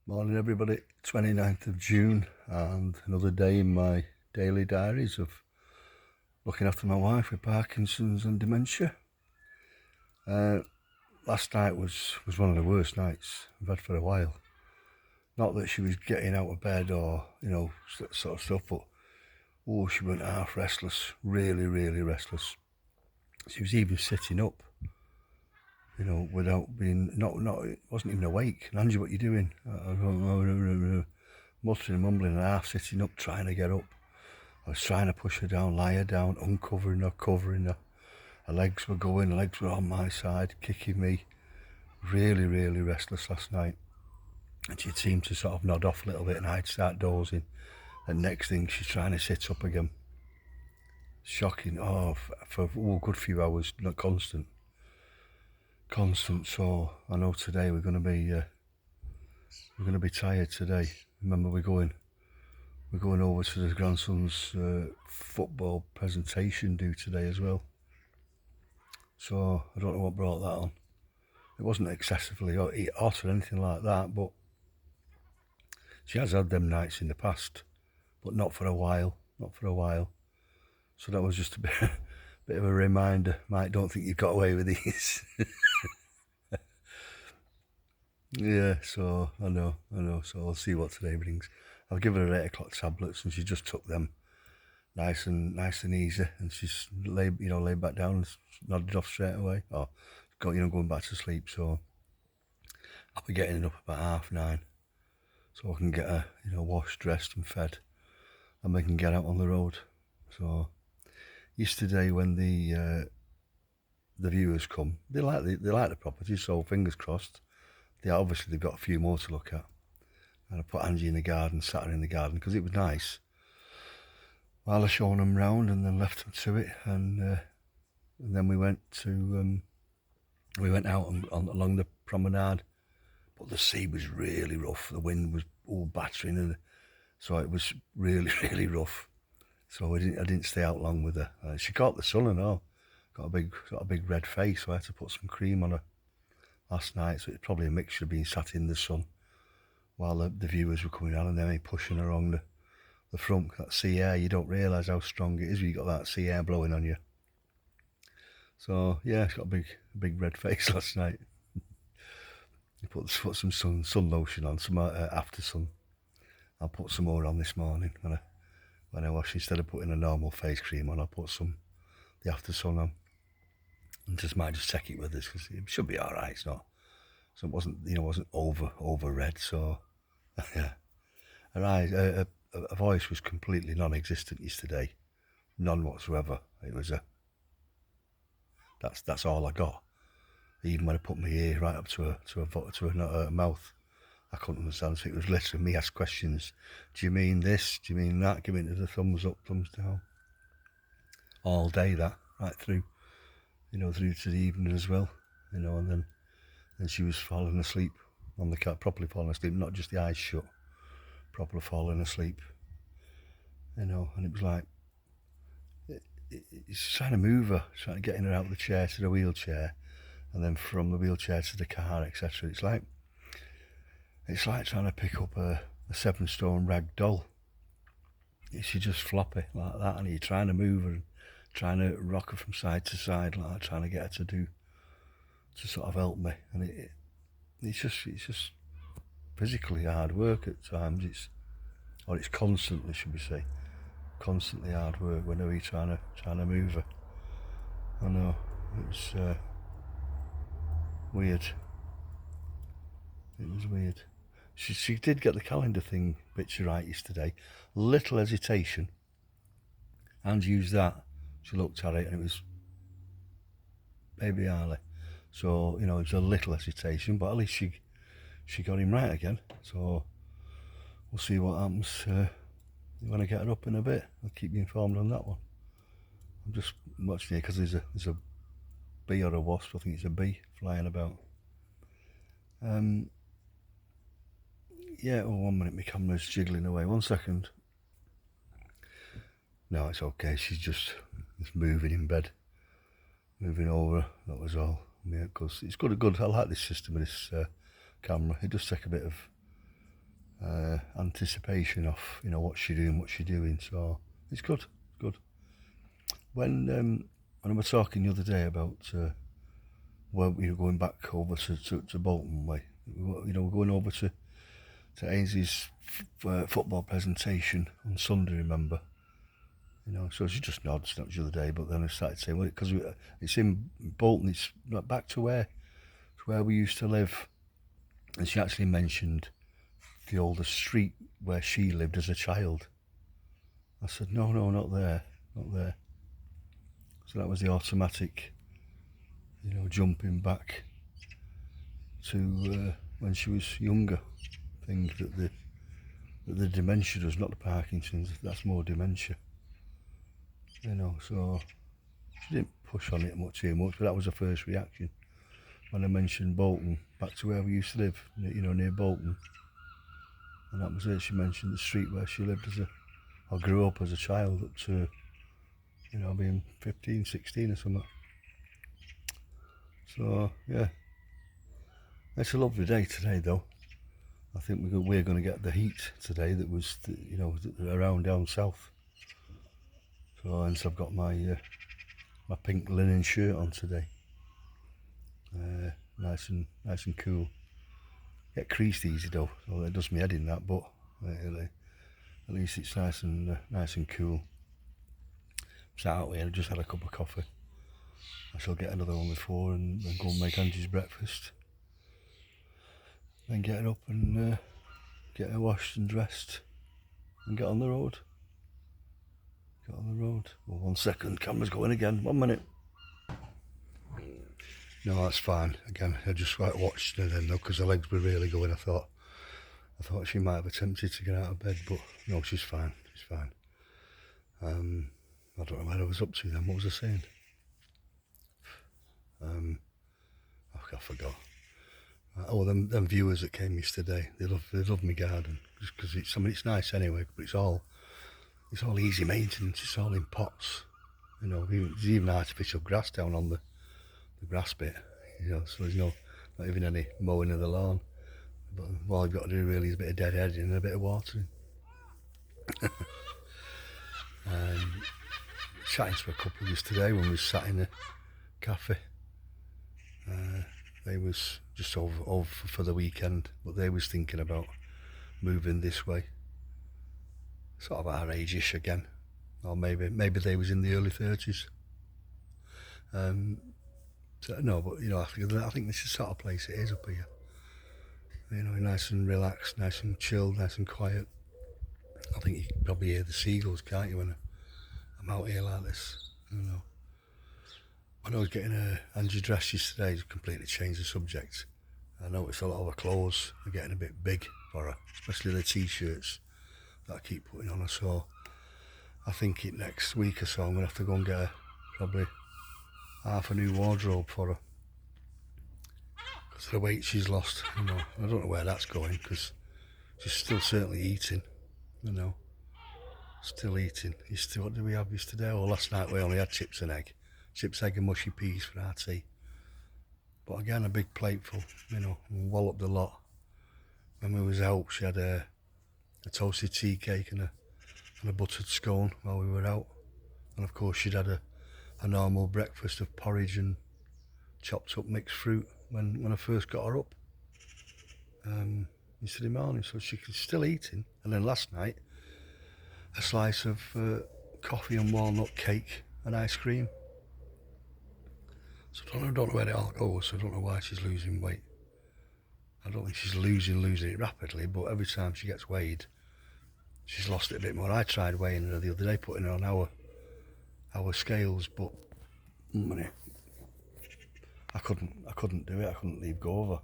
Morning everybody, 29th of June and another day in my daily diaries of looking after my wife with Parkinson's and dementia. Last night was one of the worst nights I've had for a while. Not that she was getting out of bed or, that sort of stuff, but she went half restless, really, really restless. She was even sitting up, without being, wasn't even awake. And Angie, what are you doing? Muttering and mumbling and half sitting up, trying to get up. I was trying to push her down, lie her down, uncovering her, covering her. Her legs were going, her legs were on my side, kicking me. Really, really restless last night. And she'd seem to sort of nod off a little bit and I'd start dozing. And next thing, she's trying to sit up again. Shocking. For a good few hours, not constant. So I know today we're going to be tired today. Remember, we're going over to the grandson's football presentation due today as well. So I don't know what brought that on. It wasn't excessively hot or anything like that, but she has had them nights in the past, but not for a while. So that was just a bit of a reminder. Mike, don't think you've got away with these. Yeah, so I know. So I'll see what today brings. I've given her 8 o'clock tablets, and she just took them nice and easy, and she's laid back down and nodded off straight away, or going back to sleep. So I'll be getting up about 9:30, so I can get her washed, dressed, and fed, and we can get out on the road. So yesterday, when the viewers come, they like the property, so fingers crossed. They've got a few more to look at. And I put Angie in the garden, sat her in the garden, because it was nice while I showed them round, and then left them to it. And then we went out along the promenade, but the sea was really rough. The wind was all battering, and so it was really, really rough. So I didn't stay out long with her. She caught the sun and all, got a big red face, so I had to put some cream on her last night. So it's probably a mixture of being sat in the sun while the viewers were coming on, and then me pushing her along the front. That sea air, you don't realise how strong it is when you got that sea air blowing on you. So yeah, she's got a big red face last night. I put some sun lotion on, some after sun. I'll put some more on this morning when I wash. Instead of putting a normal face cream on, I'll put the after sun on, and might take it with us, because it should be all right. It's not. So it wasn't over red. So yeah, her eyes, her voice was completely non-existent yesterday, none whatsoever. It was that's all I got. Even when I put my ear right up to her mouth, I couldn't understand. So it was literally me ask questions. Do you mean this? Do you mean that? Giving it the thumbs up, thumbs down. All day, that right through, through to the evening as well. And then she was falling asleep on the cat, properly falling asleep, not just the eyes shut, properly falling asleep. And it was like, it's trying to move her, trying to get her out of the chair to the wheelchair, and then from the wheelchair to the car, etc. It's like trying to pick up a 7-stone rag doll. She's just floppy like that, and you're trying to move her and trying to rock her from side to side like that, trying to get her to sort of help me. And it's just physically hard work at times. It's constantly, should we say, constantly hard work whenever you're trying to move her. I know, it was weird. It was weird. She did get the calendar thing bits right yesterday. Little hesitation, and used that. She looked at it and it was Baby Harley. So, it was a little hesitation, but at least she got him right again. So we'll see what happens when I get her up in a bit. I'll keep you informed on that one. I'm just watching it because there's a bee or a wasp. I think it's a bee flying about. Yeah, 1 minute, my camera's jiggling away. 1 second. No, it's okay. She's just moving in bed, moving over. That was all. Yeah, because it's good. I like this system of this camera. It does take a bit of anticipation of, you know, what she's doing. So it's good, good. When I was talking the other day about where we were going back over to Bolton way, you know, we're going over to Ainsley's football presentation on Sunday, remember? You know, so she just nods, not the other day, but then I started saying, well, because it's in Bolton, it's back to where we used to live. And she actually mentioned the oldest street where she lived as a child. I said, no, not there, not there. So that was the automatic, you know, jumping back to when she was younger. Thing that the dementia does, not the Parkinson's. That's more dementia. You know, so she didn't push on it too much, but that was her first reaction when I mentioned Bolton, back to where we used to live, you know, near Bolton. And that was it. She mentioned the street where she lived or grew up as a child, up to, you know, being 15, 16 or something. So yeah, it's a lovely day today, though. I think we're going to get the heat today that was, you know, around down south. So hence I've got my my pink linen shirt on today. Nice and cool. Get creased easy though, so it does me head in that, but at least it's nice and cool. Sat out here, I just had a cup of coffee. I shall get another one before and go and make Angie's breakfast. Then get her up and get her washed and dressed and get on the road. Well, 1 second, camera's going again. 1 minute. No, that's fine. Again, I just watched her then though, because her legs were really going. I thought she might have attempted to get out of bed, but no, she's fine. She's fine. I don't know what I was up to then. What was I saying? I forgot. Oh, them viewers that came yesterday, they love my garden just because it's nice anyway. But it's all easy maintenance. It's all in pots. You know, there's even artificial grass down on the grass bit. You know, so there's not even any mowing of the lawn. But all you've got to do really is a bit of deadheading and a bit of watering. Chatting to a couple yesterday when we sat in a cafe. They was just over for the weekend, but they was thinking about moving this way. Sort of our age-ish again, or maybe they was in the early 30s. So, no, but you know, I think this is the sort of place it is up here. You know, nice and relaxed, nice and chilled, nice and quiet. I think you can probably hear the seagulls, can't you, when I'm out here like this? You know. When I was getting Angie dressed yesterday, to completely change the subject. I noticed a lot of her clothes are getting a bit big for her, especially the t-shirts that I keep putting on her. So I think next week or so I'm going to have to go and get her probably half a new wardrobe for her. Because of the weight she's lost, you know. I don't know where that's going, because she's still certainly eating, you know. Still eating. What did we have yesterday? Oh, last night we only had chips, egg and mushy peas for our tea. But again, a big plateful, you know, and walloped a lot. When we was out, she had a toasted tea cake and a buttered scone while we were out. And of course she'd had a normal breakfast of porridge and chopped up mixed fruit when I first got her up yesterday morning. So she's still eating. And then last night, a slice of coffee and walnut cake and ice cream. So I don't know where it all goes, so I don't know why she's losing weight. I don't think she's losing it rapidly, but every time she gets weighed, she's lost it a bit more. I tried weighing her the other day, putting her on our scales, but I couldn't do it. I couldn't leave go of her.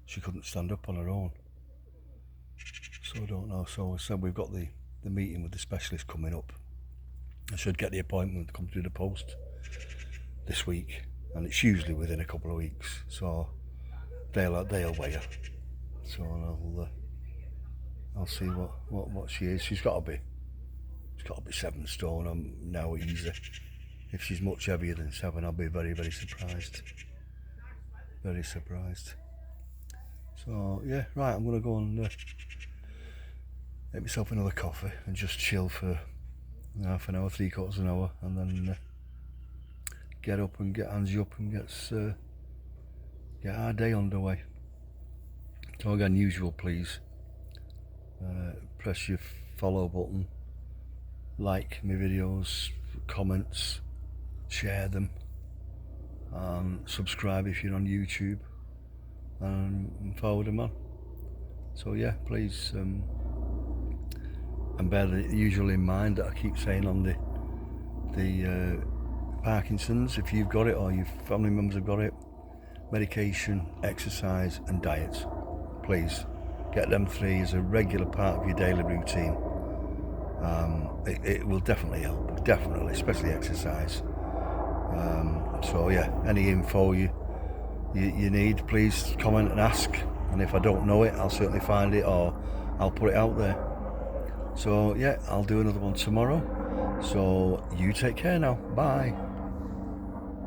She couldn't stand up on her own. So I don't know. So I said we've got the meeting with the specialist coming up. I should get the appointment to come through the post this week, and it's usually within a couple of weeks. So they'll weigh her. So I'll see what she is. She's got to be 7 stone now, easy. If she's much heavier than 7, I'll be very, very surprised. Very surprised. So yeah, right, I'm gonna go and make myself another coffee and just chill for half an hour, 3/4 an hour, and then get up and get Angie up and get our day underway. So again, usual, please press your follow button, like my videos, comments, share them, and subscribe if you're on YouTube, and forward them on. So yeah, please, and bear the usual in mind that I keep saying on the Parkinson's. If you've got it or your family members have got it, medication, exercise and diet. Please get them 3 as a regular part of your daily routine. It will definitely help, definitely, especially exercise. So yeah, any info you need, please comment and ask, and if I don't know it, I'll certainly find it or I'll put it out there. So yeah, I'll do another one tomorrow. So you take care now. Bye.